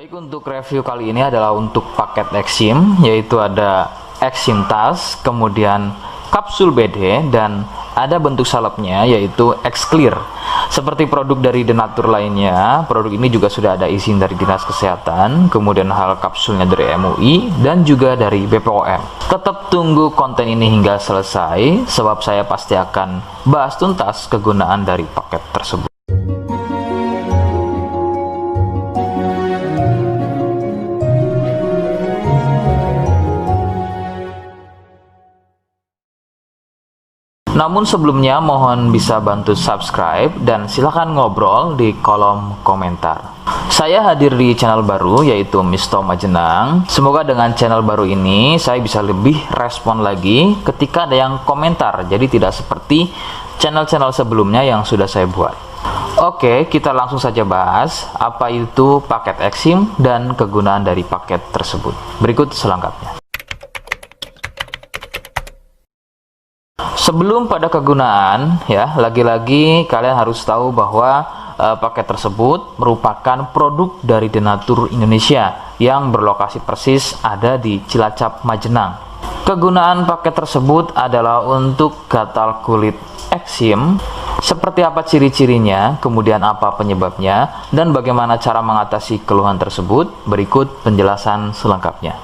Baik, untuk review kali ini adalah untuk paket Exim, yaitu ada Exim Tas, kemudian kapsul BD, dan ada bentuk salepnya yaitu X Clear. Seperti produk dari Denatur lainnya, produk ini juga sudah ada izin dari Dinas Kesehatan, kemudian hal kapsulnya dari MUI, dan juga dari BPOM. Tetap tunggu konten ini hingga selesai, sebab saya pasti akan bahas tuntas kegunaan dari paket tersebut. Namun sebelumnya mohon bisa bantu subscribe dan silahkan ngobrol di kolom komentar. Saya hadir di channel baru yaitu Misto Majenang. Semoga dengan channel baru ini saya bisa lebih respon lagi ketika ada yang komentar. Jadi tidak seperti channel-channel sebelumnya yang sudah saya buat. Oke, kita langsung saja bahas apa itu paket Exim dan kegunaan dari paket tersebut. Berikut selengkapnya. Sebelum pada kegunaan, ya, lagi-lagi kalian harus tahu bahwa paket tersebut merupakan produk dari Denatur Indonesia yang berlokasi persis ada di Cilacap, Majenang. Kegunaan paket tersebut adalah untuk gatal kulit eksim. Seperti apa ciri-cirinya, kemudian apa penyebabnya, dan bagaimana cara mengatasi keluhan tersebut. Berikut penjelasan selengkapnya.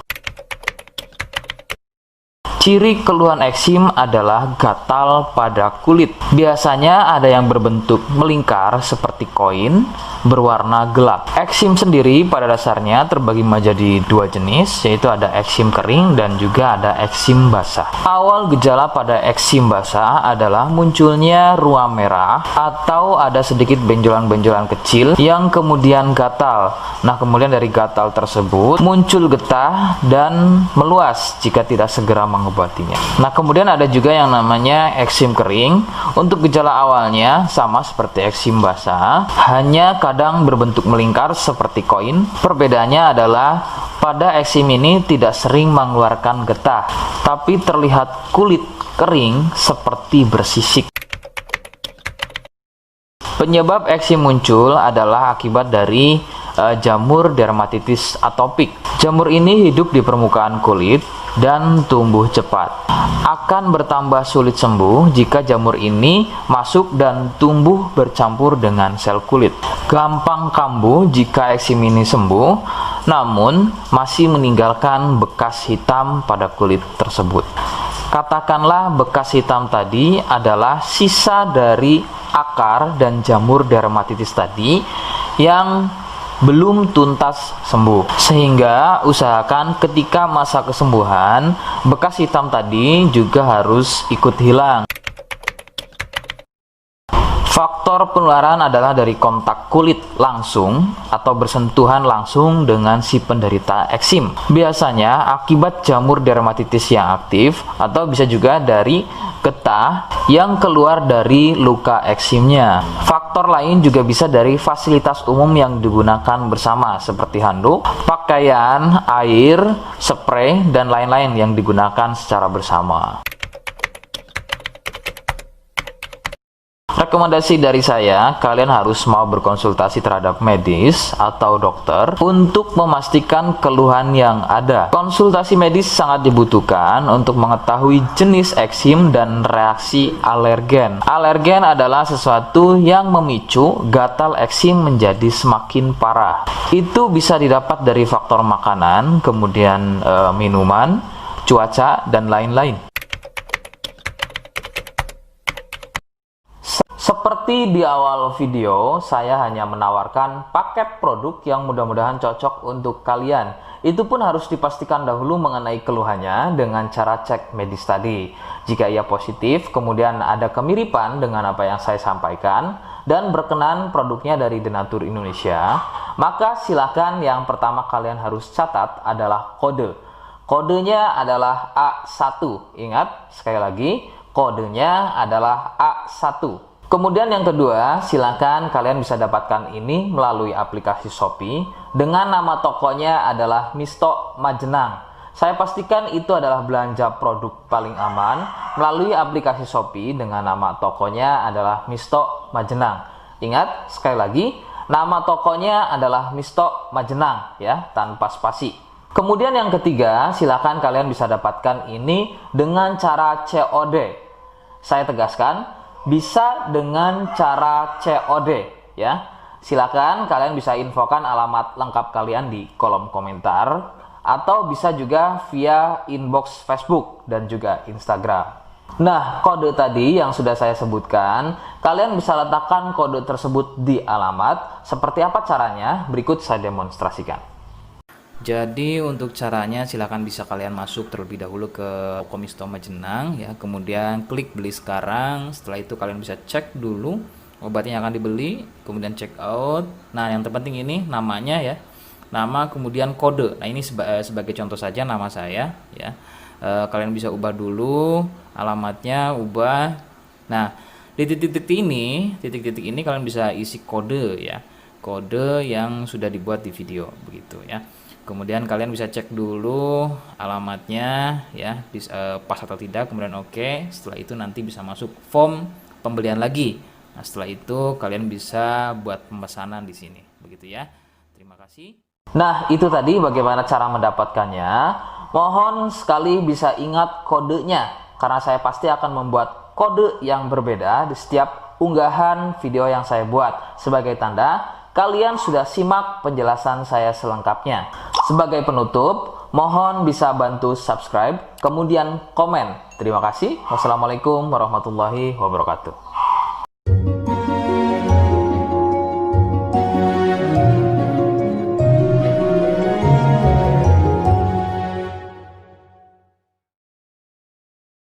Ciri keluhan eksim adalah gatal pada kulit. Biasanya ada yang berbentuk melingkar seperti koin, berwarna gelap. Eksim sendiri pada dasarnya terbagi menjadi dua jenis, yaitu ada eksim kering dan juga ada eksim basah. Awal gejala pada eksim basah adalah munculnya ruam merah atau ada sedikit benjolan-benjolan kecil yang kemudian gatal. Nah, kemudian dari gatal tersebut muncul getah dan meluas jika tidak segera mengobatinya. Nah, kemudian ada juga yang namanya eksim kering. Untuk gejala awalnya sama seperti eksim basah, hanya kadang berbentuk melingkar seperti koin. Perbedaannya adalah pada eksim ini tidak sering mengeluarkan getah, tapi terlihat kulit kering seperti bersisik. Penyebab eksim muncul adalah akibat dari jamur dermatitis atopik. Jamur ini hidup di permukaan kulit dan tumbuh cepat. Akan bertambah sulit sembuh jika jamur ini masuk dan tumbuh bercampur dengan sel kulit. Gampang kambuh jika eksim ini sembuh, namun masih meninggalkan bekas hitam pada kulit tersebut. Katakanlah bekas hitam tadi adalah sisa dari akar dan jamur dermatitis tadi yang belum tuntas sembuh, sehingga usahakan ketika masa kesembuhan bekas hitam tadi juga harus ikut hilang. Faktor penularan adalah dari kontak kulit langsung atau bersentuhan langsung dengan si penderita eksim. Biasanya akibat jamur dermatitis yang aktif atau bisa juga dari getah yang keluar dari luka eksimnya. Faktor lain juga bisa dari fasilitas umum yang digunakan bersama seperti handuk, pakaian, air, spray, dan lain-lain yang digunakan secara bersama. Rekomendasi dari saya, kalian harus mau berkonsultasi terhadap medis atau dokter untuk memastikan keluhan yang ada. Konsultasi medis sangat dibutuhkan untuk mengetahui jenis eksim dan reaksi alergen. Alergen adalah sesuatu yang memicu gatal eksim menjadi semakin parah. Itu bisa didapat dari faktor makanan, kemudian minuman, cuaca, dan lain-lain. Seperti di awal video, saya hanya menawarkan paket produk yang mudah-mudahan cocok untuk kalian. Itu pun harus dipastikan dahulu mengenai keluhannya dengan cara cek medis tadi. Jika ia positif, kemudian ada kemiripan dengan apa yang saya sampaikan, dan berkenan produknya dari Denatur Indonesia, maka silakan yang pertama kalian harus catat adalah kode. Kodenya adalah A1. Ingat, sekali lagi, kodenya adalah A1. Kemudian yang kedua, silakan kalian bisa dapatkan ini melalui aplikasi Shopee dengan nama tokonya adalah Misto Majenang. Saya pastikan itu adalah belanja produk paling aman melalui aplikasi Shopee dengan nama tokonya adalah Misto Majenang. Ingat, sekali lagi, Nama tokonya adalah Misto Majenang ya, tanpa spasi. Kemudian yang ketiga, silakan kalian bisa dapatkan ini dengan cara COD. Saya tegaskan, bisa dengan cara COD ya. Silakan kalian bisa infokan alamat lengkap kalian di kolom komentar atau bisa juga via inbox Facebook dan juga Instagram. Nah, kode tadi yang sudah saya sebutkan, kalian bisa letakkan kode tersebut di alamat. Seperti apa caranya? Berikut saya demonstrasikan. Jadi untuk caranya silakan bisa kalian masuk terlebih dahulu ke toko Misto Majenang ya, kemudian klik beli sekarang. Setelah itu kalian bisa cek dulu obatnya yang akan dibeli, kemudian check out. Nah, yang terpenting ini namanya ya. Nama kemudian kode. Nah, ini sebagai contoh saja nama saya ya. Kalian bisa ubah dulu alamatnya, ubah. Nah, di titik-titik ini kalian bisa isi kode ya. Kode yang sudah dibuat di video begitu ya. Kemudian kalian bisa cek dulu alamatnya ya, pas atau tidak, kemudian oke. Setelah itu nanti bisa masuk form pembelian lagi. Nah, setelah itu kalian bisa buat pemesanan di sini. Begitu ya. Terima kasih. Nah, itu tadi bagaimana cara mendapatkannya. Mohon sekali bisa ingat kodenya, karena saya pasti akan membuat kode yang berbeda di setiap unggahan video yang saya buat. Sebagai tanda kalian sudah simak penjelasan saya selengkapnya. Sebagai penutup, mohon bisa bantu subscribe, kemudian komen. Terima kasih. Wassalamualaikum warahmatullahi wabarakatuh.